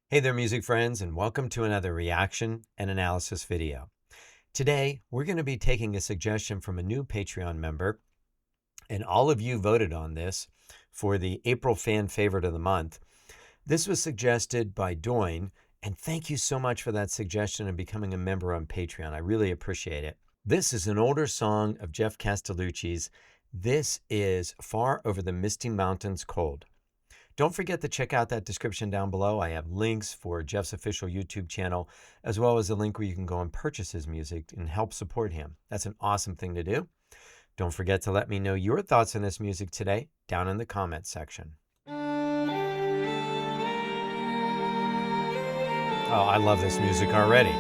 Hey there, music friends, and welcome to another reaction and analysis video. Today, we're going to be taking a suggestion from a new Patreon member, and all of you voted on this for the April fan favorite of the month. This was suggested by VDoyne, and thank you so much for that suggestion and becoming a member on Patreon. I really appreciate it. This is an older song of Geoff Castellucci's. This is Far Over the Misty Mountains Cold. Don't forget to check out that description down below. I have links for Geoff's official YouTube channel, as well as a link where you can go and purchase his music and help support him. That's an awesome thing to do. Don't forget to let me know your thoughts on this music today down in the comments section. Oh, I love this music already.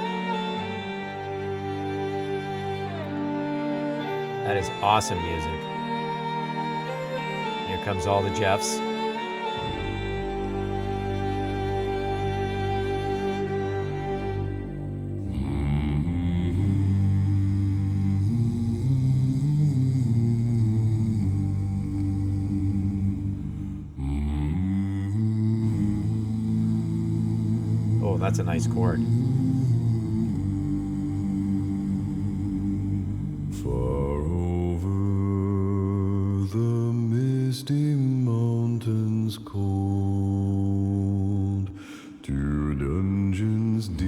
That is awesome music. Here comes all the Geoffs. Oh, that's a nice chord. Far over the misty mountains cold, to dungeons deep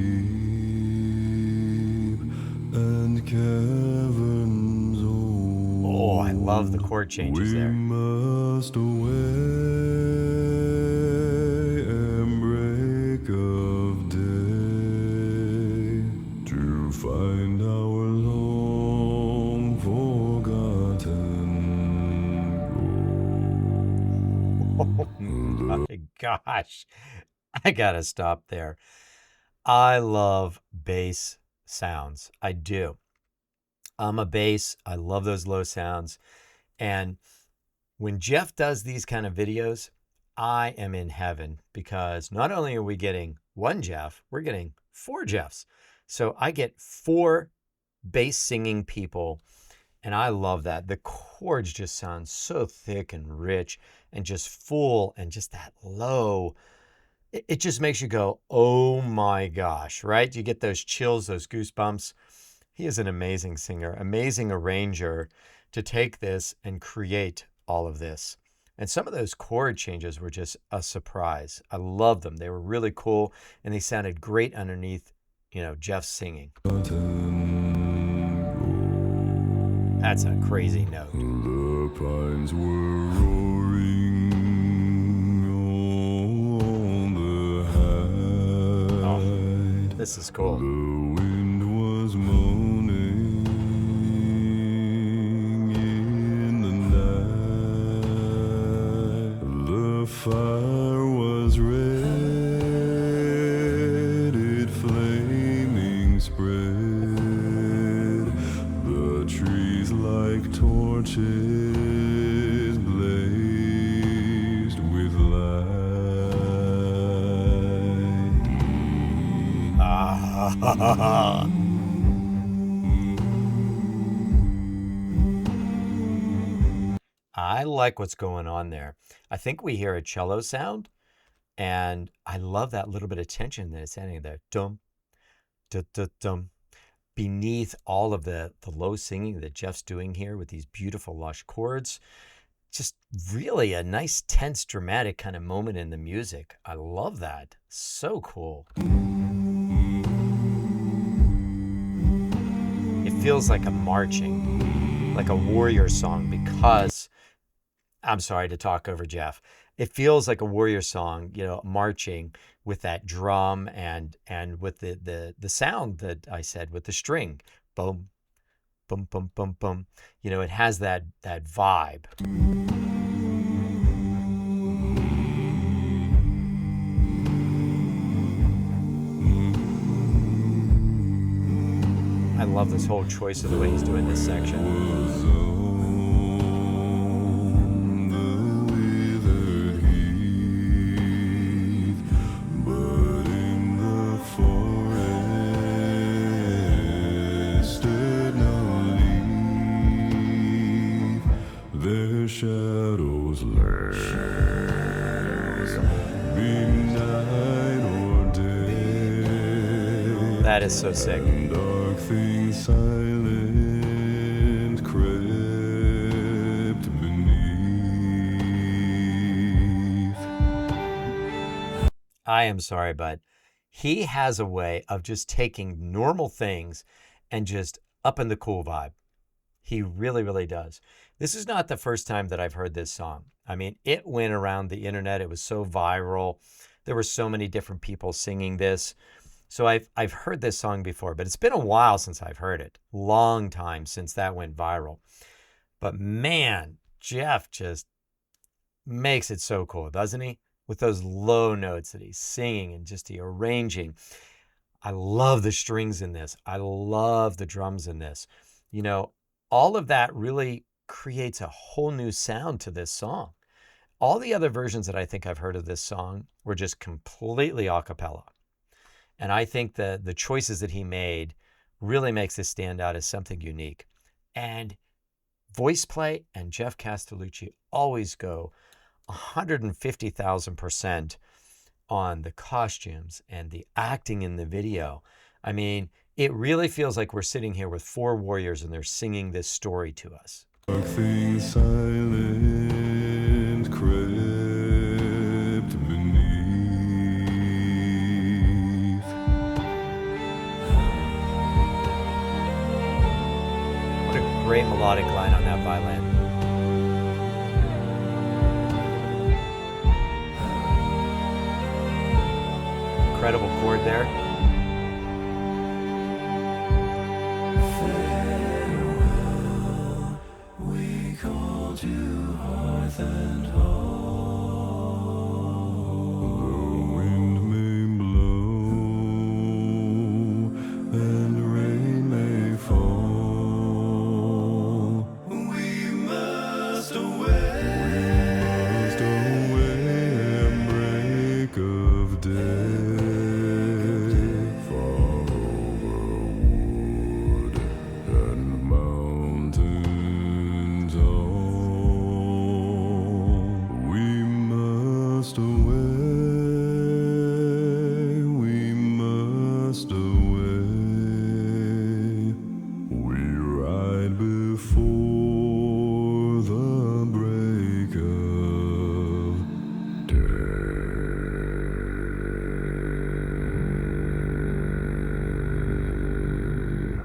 and caverns old. Oh, I love the chord changes there. We must away and break of day to find our long forgotten goal. Oh my gosh, I gotta stop there. I love bass sounds. I do. I'm a bass. I love those low sounds. And when Geoff does these kind of videos, I am in heaven, because not only are we getting one Geoff, we're getting four Geoffs. So I get four bass singing people, and I love that. The chords just sound so thick and rich and just full, and just that low. It just makes you go, oh my gosh, right? You get those chills, those goosebumps. He is an amazing singer, amazing arranger to take this and create all of this. And some of those chord changes were just a surprise. I love them. They were really cool, and they sounded great underneath, Geoff singing. That's a crazy note. The pines were roaring on the height. Oh, this is cool. The wind was moaning in the night. The fire was red, it flaming spread. The trees like torches blazed with light. I like what's going on there. I think we hear a cello sound, and I love that little bit of tension that it's adding there. Dum, dum, dum, dum. Beneath all of the low singing that Geoff's doing here with these beautiful lush chords. Just really a nice, tense, dramatic kind of moment in the music. I love that. So cool. It feels like a marching, like a warrior song, because, I'm sorry to talk over Geoff. It feels like a warrior song, marching with that drum and with the sound that I said with the string. Boom, boom, boom, boom, boom. It has that vibe. I love this whole choice of the way he's doing this section. Shadows lay, be night or That is so sick. And dark things silent crept beneath. I am sorry, but he has a way of just taking normal things and just upping the cool vibe. He really, really does. This is not the first time that I've heard this song. I mean, it went around the internet. It was so viral. There were so many different people singing this. So I've heard this song before, but it's been a while since I've heard it. Long time since that went viral. But man, Geoff just makes it so cool, doesn't he? With those low notes that he's singing and just the arranging. I love the strings in this. I love the drums in this. You know, all of that really creates a whole new sound to this song. All the other versions that I think I've heard of this song were just completely a cappella. And I think the choices that he made really makes this stand out as something unique. And voice play and Geoff Castellucci always go 150,000% on the costumes and the acting in the video. I mean, it really feels like we're sitting here with four warriors and they're singing this story to us. Dark things silent crept beneath. What a great melodic line on that violin. Incredible chord there. Farewell, we call to hearth and home. The wind may blow and rain may fall. We must away. At break of day.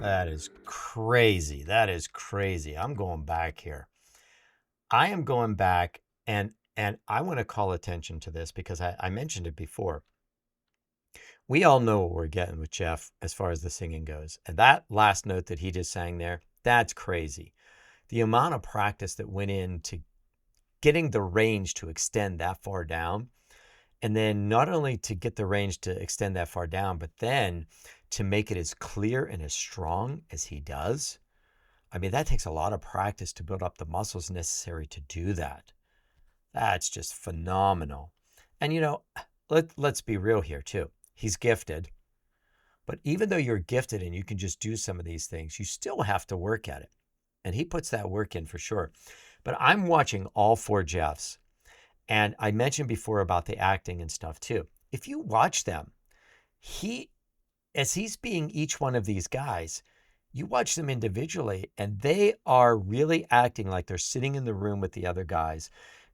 That is crazy. That is crazy. I'm going back here. I am going back and I want to call attention to this because I mentioned it before. We all know what we're getting with Geoff as far as the singing goes. And that last note that he just sang there, that's crazy. The amount of practice that went into getting the range to extend that far down. And then not only to get the range to extend that far down, but then to make it as clear and as strong as he does. I mean, that takes a lot of practice to build up the muscles necessary to do that. That's just phenomenal. And, you know, let's be real here, too. He's gifted. But even though you're gifted and you can just do some of these things, you still have to work at it. And he puts that work in for sure. But I'm watching all four Geoffs. And I mentioned before about the acting and stuff, too. If you watch them, as he's being each one of these guys, you watch them individually and they are really acting like they're sitting in the room with the other guys.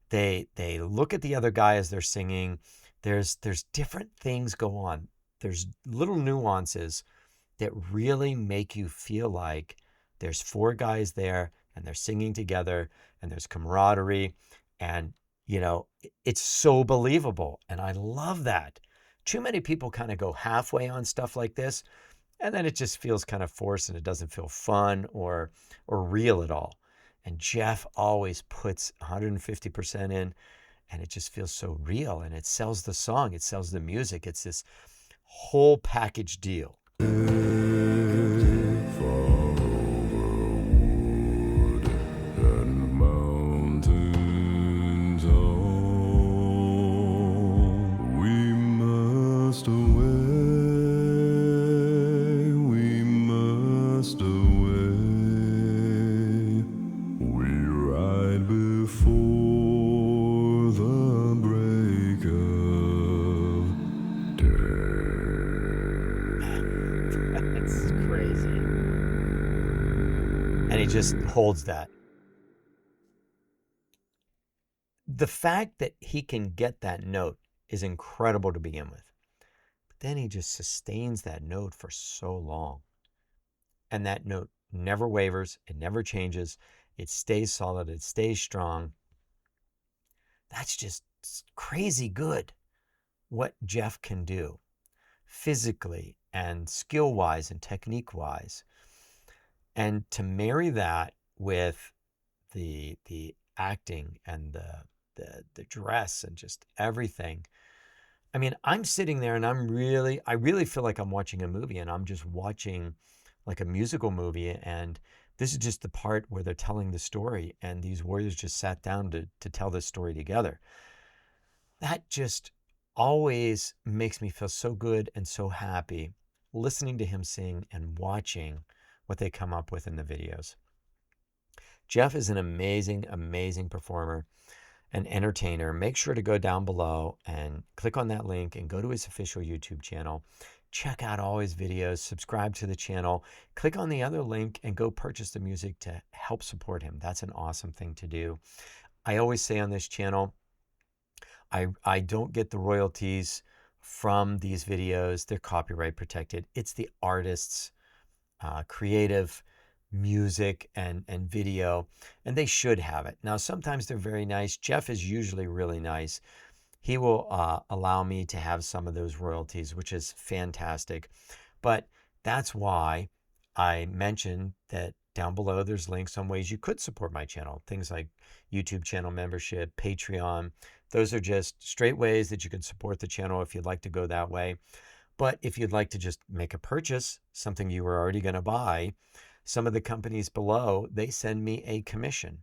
They look at the other guy as they're singing. There's different things go on. There's little nuances that really make you feel like there's four guys there and they're singing together and there's camaraderie and, you know, it's so believable. And I love that. Too many people kind of go halfway on stuff like this, and then it just feels kind of forced and it doesn't feel fun or real at all. And Geoff always puts 150% in, and it just feels so real, and it sells the song, it sells the music. It's this whole package deal. just holds that. The fact that he can get that note is incredible to begin with. But then he just sustains that note for so long. And that note never wavers. It never changes. It stays solid. It stays strong. That's just crazy good what Geoff can do physically and skill-wise and technique-wise. And to marry that with the acting and the dress and just everything. I mean, I'm sitting there and I really feel like I'm watching a movie, and I'm just watching like a musical movie. And this is just the part where they're telling the story, and these warriors just sat down to tell this story together. That just always makes me feel so good and so happy listening to him sing and watching what they come up with in the videos. Geoff is an amazing, amazing performer and entertainer. Make sure to go down below and click on that link and go to his official YouTube channel. Check out all his videos, subscribe to the channel, click on the other link and go purchase the music to help support him. That's an awesome thing to do. I always say on this channel, I don't get the royalties from these videos. They're copyright protected. It's the artist's creative music and video, and they should have it. Now, sometimes they're very nice. Geoff is usually really nice. He will allow me to have some of those royalties, which is fantastic. But that's why I mentioned that down below there's links on ways you could support my channel. Things like YouTube channel membership, Patreon. Those are just straight ways that you can support the channel if you'd like to go that way. But if you'd like to just make a purchase, something you were already going to buy, some of the companies below, they send me a commission.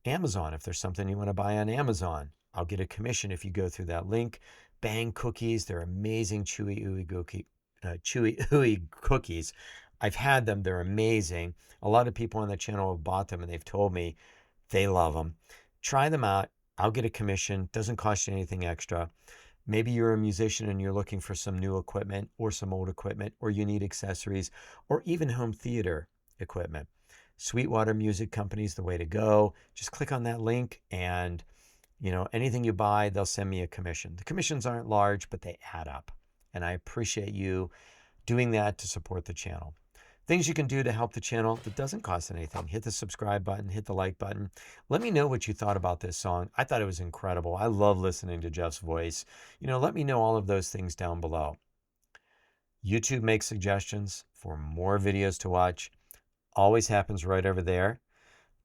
Amazon, if there's something you want to buy on Amazon, I'll get a commission if you go through that link. Bang cookies, they're amazing chewy ooey cookies. I've had them, they're amazing. A lot of people on the channel have bought them and they've told me they love them. Try them out. I'll get a commission. Doesn't cost you anything extra. Maybe you're a musician and you're looking for some new equipment or some old equipment, or you need accessories or even home theater equipment. Sweetwater Music Company is the way to go. Just click on that link and, anything you buy, they'll send me a commission. The commissions aren't large, but they add up. And I appreciate you doing that to support the channel. Things you can do to help the channel that doesn't cost anything. Hit the subscribe button, hit the like button. Let me know what you thought about this song. I thought it was incredible. I love listening to Geoff's voice. Let me know all of those things down below. YouTube makes suggestions for more videos to watch. Always happens right over there.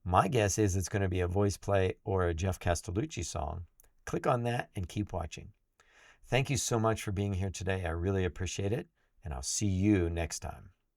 My guess is it's going to be a voice play or a Geoff Castellucci song. Click on that and keep watching. Thank you so much for being here today. I really appreciate it, and I'll see you next time.